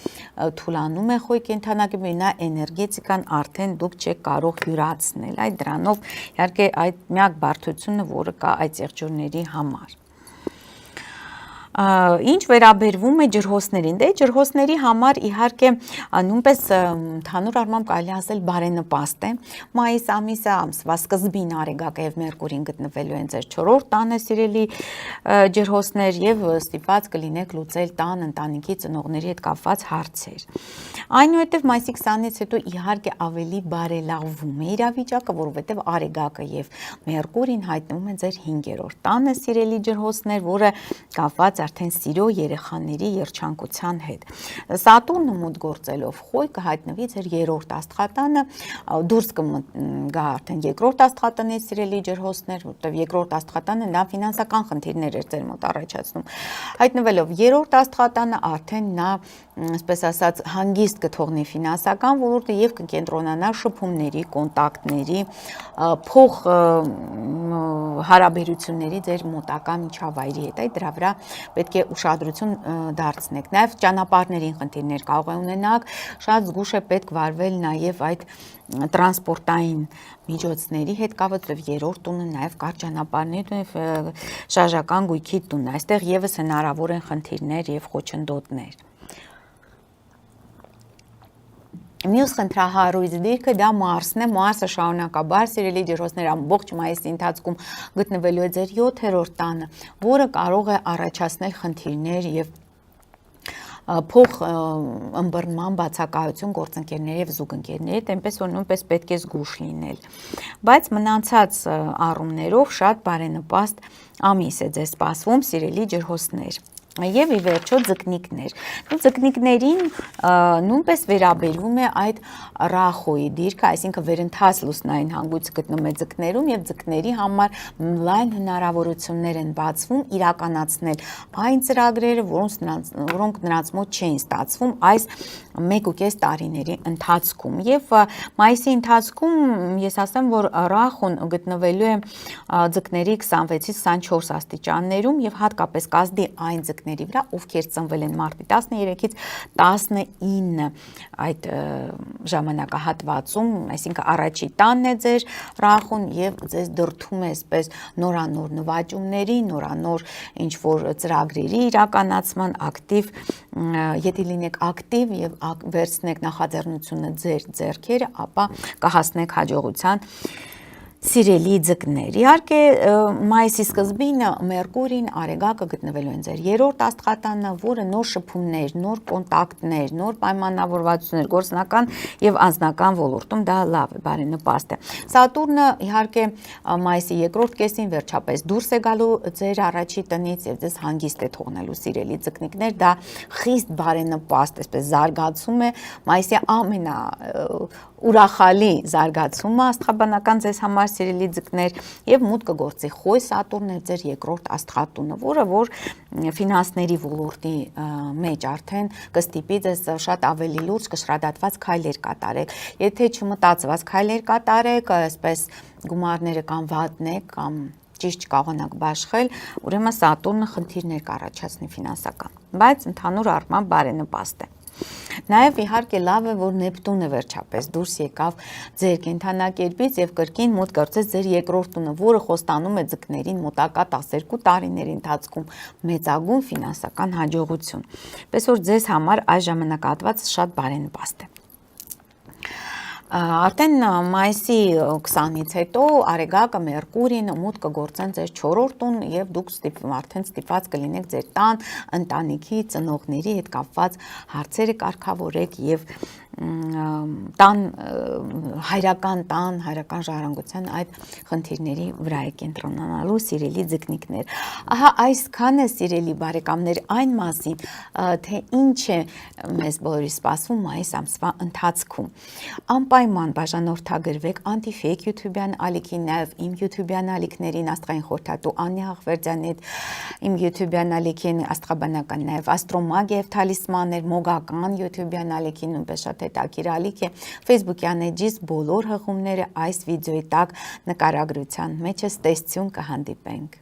Speaker 1: թուլանում է խոյ կենդանակի նա էներգետիկան արդեն դուք չեք կարող յուրացնել։ Այդ դրանով իհարկե այդ միակ բարդությունը, որը կա այդ եղջյուրների համար։ Ինչ վերաբերվում է ջրհոսներին, դե ջրհոսների համար իհարկե նույնպես ընդհանուր առմամբ կարելի ասել բարենպաստ է։ Մայիս ամիսը ամսվա սկզբին Արեգակը եւ Մերկուրին գտնվելու են ձեր 4-րդ տանը սիրելի ջրհոսներ եւ ստիպված կլինեք լուծել տան ընտանիքի ծնողների հետ կապված հարցեր։ Այնուհետև մայիսի 20-ից հետո իհարկե ավելի բարելավվում է իրավիճակը, որովհետև Արեգակը եւ Մերկուրին հայտնվում են ձեր 5-րդ տանը սիրելի ջրհոսներ, որը կապված արդեն սիրո երեխաների երջանկության հետ։ Սատուրնը մոտ գործելով խոյ կհայտնվի ձեր 3-րդ աստղատանը, դուրս կգա արդեն 2-րդ աստղատնից սիրելի ջրհոսներ, որտեղ 2-րդ աստղատանը նա ֆինանսական խնդիրներ էր ձեր մոտ առաջացնում։ Հայտնվելով 3-րդ աստղատանը արդեն նա, այսպես ասած, հանգիստ կթողնի ֆինանսական ոլորտը եւ կկենտրոնանա շփումների, կոնտակտների, փող հարաբերությունների ձեր մոտակա միջավայրի հետ։ Այդ դրա վրա պետք է ուշադրություն դարձնեք։ Նաև ճանապարհներին խնդիրներ կարող է ունենաք, շատ զգուշ է պետք վարվել նաև այդ տրանսպորտային միջոցների հետ կապված, եւ 3-րդ տունը նաև կար ճանապարհների եւ շարժական գույքի տունն։ Այստեղ եւս հնարավոր են խնդիրներ եւ խոչընդոտներ։ Մյուս խնդրահարույց դիրքը դա Մարսն է, Մարսը շարունակաբար սիրելի ջրհոսներ ամբողջ մայիսի ընթացքում գտնվելու է ձեր 7-րդ տանը, որը կարող է առաջացնել խնդիրներ եւ փող ըմբռնման բացակայություն գործընկերների եւ զուգընկերների հետ, այնպես որ նույնպես պետք է զգուշ լինել։ Բայց մնացած առումներով շատ բարենպաստ ամիս է ձեզ սպասվում սիրելի ջրհոսներ։ Եվ ի վերջո ձկնիկներ։ Ձկնիկներին նույնպես վերաբերվում է այդ ռախոյի դիրքը, այսինքն վերընթաց լուսնային հանգույցը գտնում է ձկներում եւ ձկների համար լայն հնարավորություններ են բացվում իրականացնել այն ծրագրերը, որոնք նրանց մոտ չէին ստացվում այս 1.5 տարիների ընթացքում։ Եվ մայիսի ընթացքում ես ասեմ, որ ռախոն գտնվելու է ձկների 26-ից 24 աստիճաններում եւ հատկապես կազդի այն ձկների վրա, ովքեր ծնվել են մարտի 13-ից 19 այդ ժամանակահատվածում, այսինքն առաջի տանն է ձեր ռախոն եւ ձեզ դրդում է այսպես նորանոր նվաճումների, նորանոր ինչ որ ծրագրերի իրականացման ակտիվ, եթե լինեք ակտիվ եւ վերցնեք նախաձեռնությունը ձեր ձեռքերը, ապա կհասնեք հաջողության սիրելի ձկներ։ Իհարկե մայիսի սկզբին Մերկուրին Արեգակը գտնվելու են ձեր 3-րդ աստղատանը, որը նոր շփումներ, նոր կոնտակտներ, նոր պայմանավորվածություններ գործնական եւ անձնական ոլորտում դա լավ է, բարենպաստ է։ Սատուրնը իհարկե մայիսի 2-րդ կեսին վերջապես դուրս է գալու ձեր առաջի տնից եւ ձեզ հանգիստ է թողնելու սիրելի ձկնիկներ, դա խիստ բարենպաստ, այսպես զարգացում է, մայիսի ամենա ուրախալի զարգացումը աստղաբանական ձեզ համար սիրելի ձկներ եւ մուտք կգործի խոյ Սատուրնը ձեր 2-րդ աստղատունը, որը որ ֆինանսների ոլորտի մեջ արդեն կստիպի ձեզ շատ ավելի լուրջ կշռադատված քայլեր կատարեք։ Եթե չմտածված քայլեր կատարեք, այսպես գումարները կամ վատնեք կամ ճիշտ չկարողանաք բաշխել, ուրեմն Սատուրնը խնդիրներ կառաջացնի ֆինանսական, բայց ընդհանուր առմամբ բարենպաստ է։ Նաև իհարկե լավ է, որ Նեպտունը վերջապես դուրս եկավ ձեր կենդանակերպից եւ կրկին մոտ գործեց ձեր 2-րդ տունը, որը խոստանում է ձկներին մոտակա 12 տարիների ընթացքում մեծագույն ֆինանսական հաջողություն։ Պես որ ձեզ համար այս ժամանակահատվածը շատ բարենպաստ է։ Արդեն մայիսի 20-ից հետո Արեգակը Մերկուրին մուտք կգործեն ձեր 4-րդ տուն եւ դուք արդեն ստիպված կլինեք ձեր տան, ընտանիքի, ծնողների հետ կապված հարցերը կարգավորեք եւ հայրական ժառանգության այդ խնդիրների վրա է կենտրոնանալու սիրելի ձկնիկներ։ Ահա այսքանը սիրելի բարեկամներ այն մասին, թե ինչ է մեզ բոլորի սպասվում այս ամսվա ընթացքում։ Անպայման բաժանորդագրվեք Anti-Fake YouTube-յան ալիքին, նաև իմ YouTube-յան ալիքներին, աստղային խորհրդատու Աննի Աղվերդյանի հետ, իմ YouTube-յան ալիքին աստղաբանական նաև աստրոմագիա եւ թալիսմաններ, մոգական YouTube-յան ալիքին նույնպես շատ հետաքրքիր ալիք է, Facebook-յան էջից բոլոր հղումները այս վիդեոյի տակ նկարագրության մեջ է, ստեսություն, կհանդիպենք։